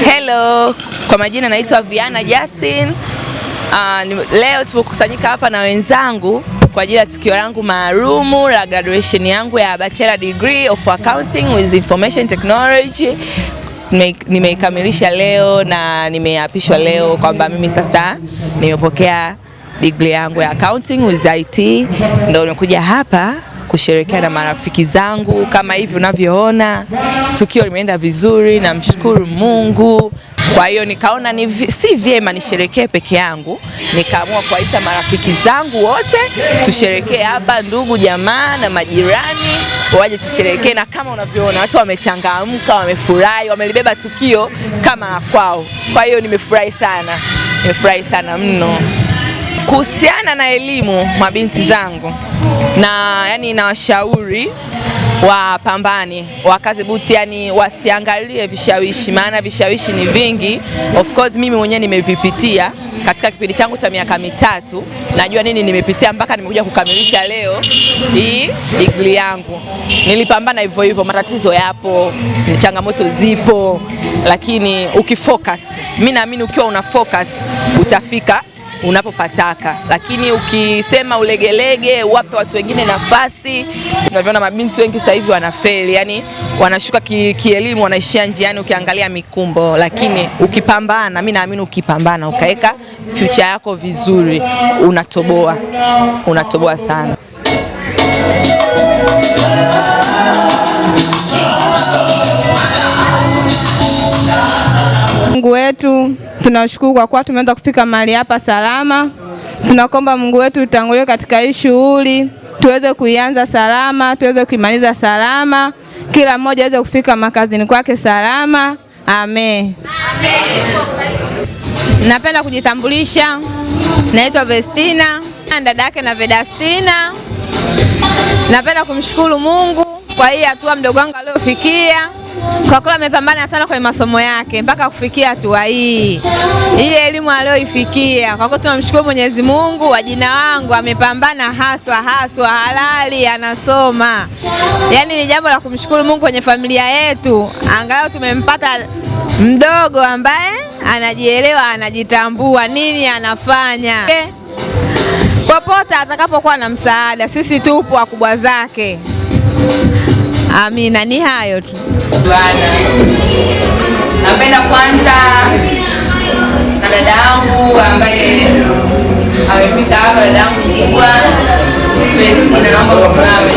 Hello, kwa majina naitwa Viana Justin. Leo tumekusanyika hapa na wenzangu kwa ajili ya tukio langu maalumu la graduation yangu ya Bachelor Degree of Accounting with Information Technology. Nimeikamilisha leo na nimeapishwa leo kwamba mimi sasa nimepokea degree yangu ya Accounting with IT. Ndio nimekuja hapa kusherehekea na marafiki zangu. Kama hivi unavyoona, tukio limeenda vizuri, namshukuru Mungu. Kwa hiyo nikaona si vyema nisherehekee peke yangu, nikaamua kuwaita marafiki zangu wote tusherehekee hapa, ndugu jamaa na majirani waje tusherehekee. Na kama unavyoona watu wamechangamka, wamefurahi, wamelibeba tukio kama kwao. Kwa hiyo nimefurahi sana mno. Kuhusiana na elimu, mabinti zangu nawashauri wapambane, wakaze buti, wasiangalie vishawishi, maana vishawishi ni vingi. Of course mimi mwenyewe nimevipitia katika kipindi changu cha miaka mitatu, najua nini nimepitia mpaka nimekuja kukamilisha leo hii degree yangu. Nilipambana hivyo, matatizo yapo, changamoto zipo, lakini ukifocus, mimi naamini ukiwa una focus utafika unapopataka. Lakini ukisema ulegelege, wape watu wengine nafasi, tunavyoona mabinti wengi sasa hivi wanafeli, wanashuka kielimu, wanaishia njiani ukiangalia mikumbo. Lakini ukipambana, mimi naamini ukipambana ukaweka future yako vizuri, unatoboa sana. Mungu wetu, tunashukuru kwa kuwa tumeweza kufika mahali hapa salama. Tunakomba Mungu wetu tutangulie katika hii shughuli, tuweze kuianza salama, tuweze kuimaliza salama, kila mmoja aweze kufika makazini kwake salama. Amen. Napenda kujitambulisha. Naitwa Vestina, dada yake na Vedastina. Napenda kumshukuru Mungu kwa hii hatua mdogo wangu aliofikia. Kwa kweli amepambana sana kwenye masomo yake mpaka kufikia hatua hii elimu aliyoifikia. Kwa kweli tunamshukuru Mwenyezi Mungu. Wajina wangu amepambana haswa halali, anasoma. Ni jambo la kumshukuru Mungu kwenye familia yetu. Angalau tumempata mdogo ambaye anajielewa, anajitambua nini anafanya. Popote atakapokuwa na msaada, sisi tupo wakubwa zake. Amina, ni hayo tu. Napenda kwanza na dada yangu ambaye amefika hapa, dada yangu mkubwa Vestina, naomba usimame.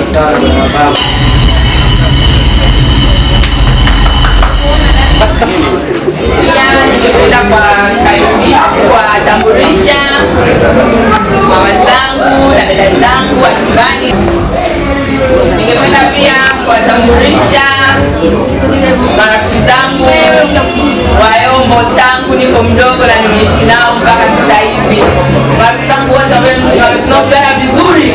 Pia ningependa kuwatambulisha mama zangu na dada zangu wa nyumbani. Ningependa pia kuwatambulisha marafiki zangu wayombo tangu niko mdogo na nimeishi nao mpaka sasa hivi. Marafiki zangu wote ambao tunaojuana vizuri.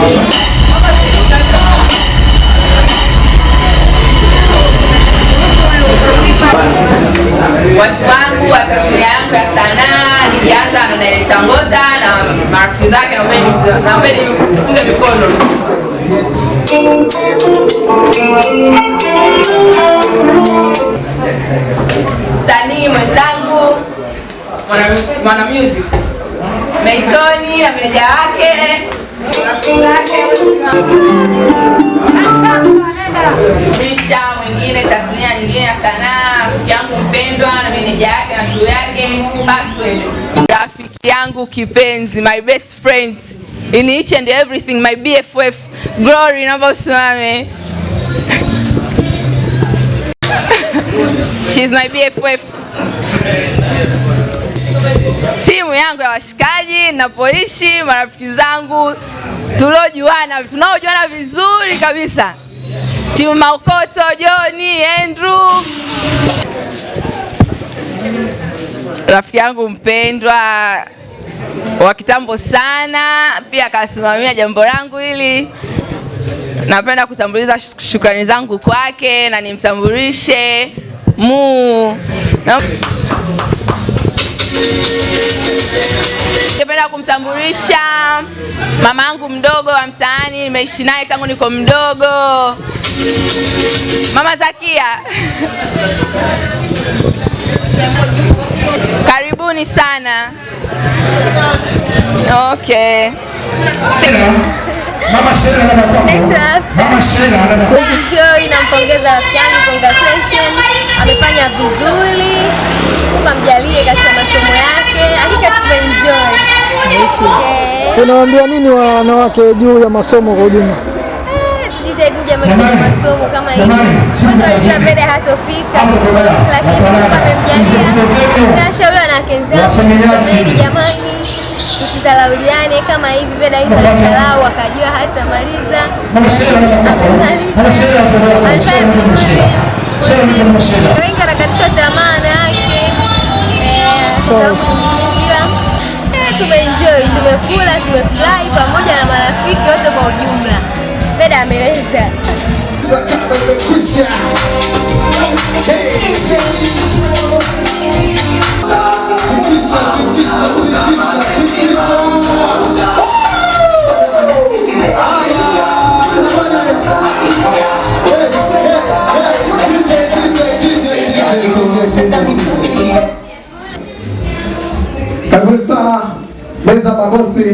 Watu wangu wa tasnia yangu ya sanaa, nikianza na director Ngota na marafiki zake, naomba nipunge mikono. Msanii mwenzangu, mwana music Meitoni na meneja wake, Risha mwingine, tasnia nyingine ya sanaa, rafiki yangu mpendwa na meneja yake na crew yake Password. Rafiki yangu kipenzi, my best friend in each and everything, my BFF Glory, naomba usimame. She's my BFF. Timu yangu ya washikaji ninapoishi, marafiki zangu tunaojuana vizuri kabisa. Timu Maokoto, Johnny, Andrew. Rafiki yangu mpendwa wa kitambo sana, pia akasimamia jambo langu hili. Napenda kutambuliza shukrani zangu kwake na nimtambulishe Ningependa kumtambulisha mama yangu mdogo wa mtaani, nimeishi naye tangu niko mdogo, Mama Zakia. Karibuni sana. Okay. Mama Sheila na kwako. Mama Sheila na kwako. Enjoy, nampongeza rafiki yangu, congratulations. Amefanya vizuri. Mungu amjalie katika masomo yake. Hakika tumeenjoy. Unawaambia nini wanawake juu ya masomo kwa ujumla? Tujitahidi jamani kwa masomo kama hivi. Mungu alijua mbele hatofika. Lakini Mungu amemjalia. Nashauri na kenzao. Someni jamani. Tusidharauliane kama hivi, veda hivi anadharau akajua hata maliza. Wengi anakatisha tamaa yake. Tumeenjoy, tumekula, tumefurahi pamoja na marafiki wote kwa ujumla. Veda ameweza. Karibuni sana meza mabosi.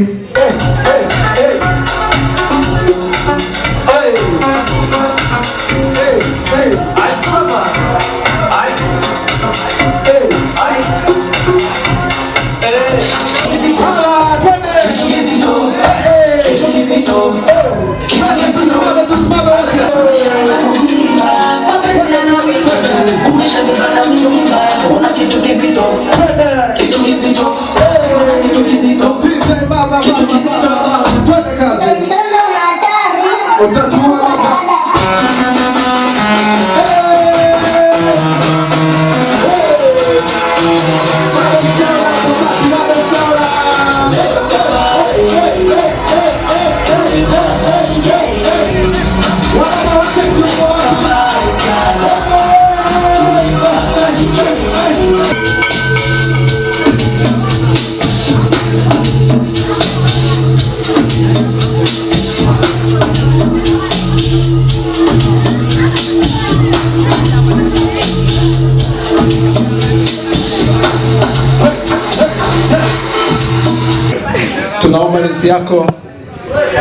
Tunaomba listi yako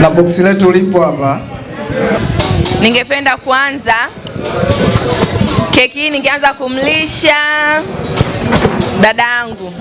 na boksi letu lipo hapa. Ningependa kuanza keki hii, ningeanza kumlisha dadangu.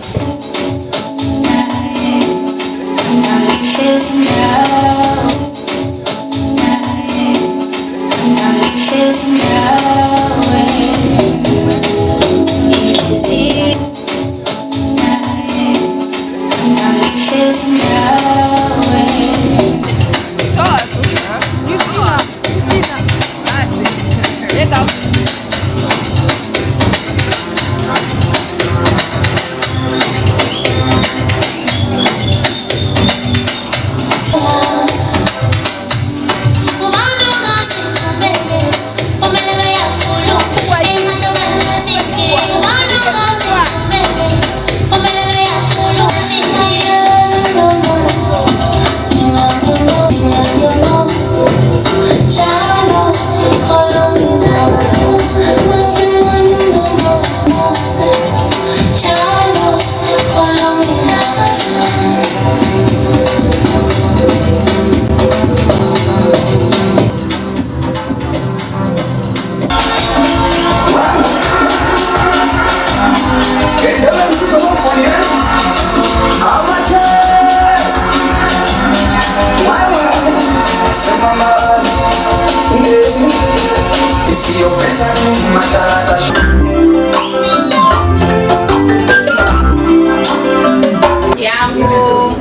yangu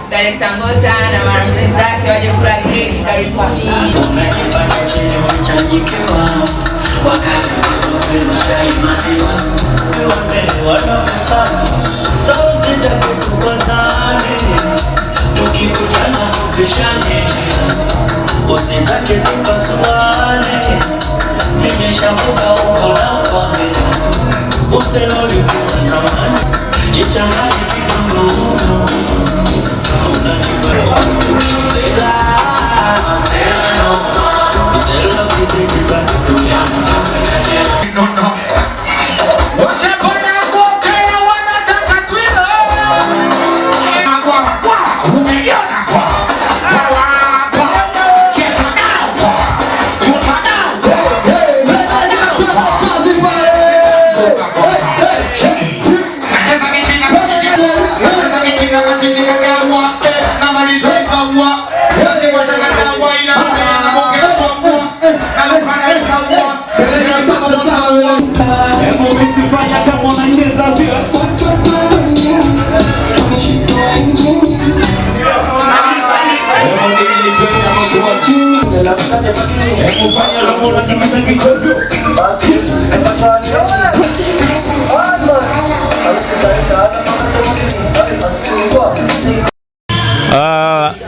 Director Ngota na marafiki zake waje kula keki. Karibuni. Wakati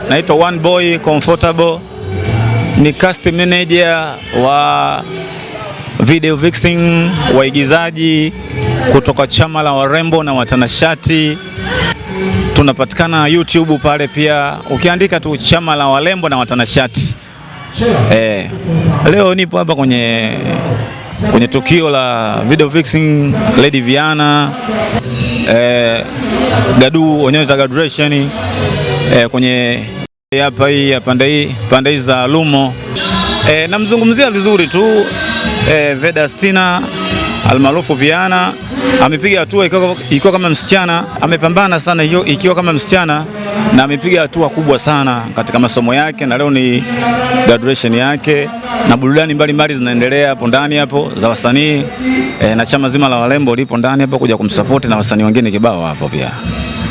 Naitwa One Boy Comfortable, ni cast manager wa video vixen, waigizaji kutoka chama la warembo na watanashati. Tunapatikana YouTube pale pia, ukiandika tu chama la warembo na watanashati. Leo nipo hapa kwenye tukio la video vixen Lady Viana, Gadu onyesha graduation kwenye hapa hii pande hii za Lumo. Namzungumzia vizuri tu Vedastina almaarufu Viana, amepiga hatua ikiwa kama msichana, amepambana sana ikiwa kama msichana, na amepiga hatua kubwa sana katika masomo yake, na leo ni graduation yake, na burudani mbalimbali zinaendelea hapo ndani hapo za wasanii, na chama zima la warembo lipo ndani hapo kuja kumsupport na wasanii wengine kibao hapo pia.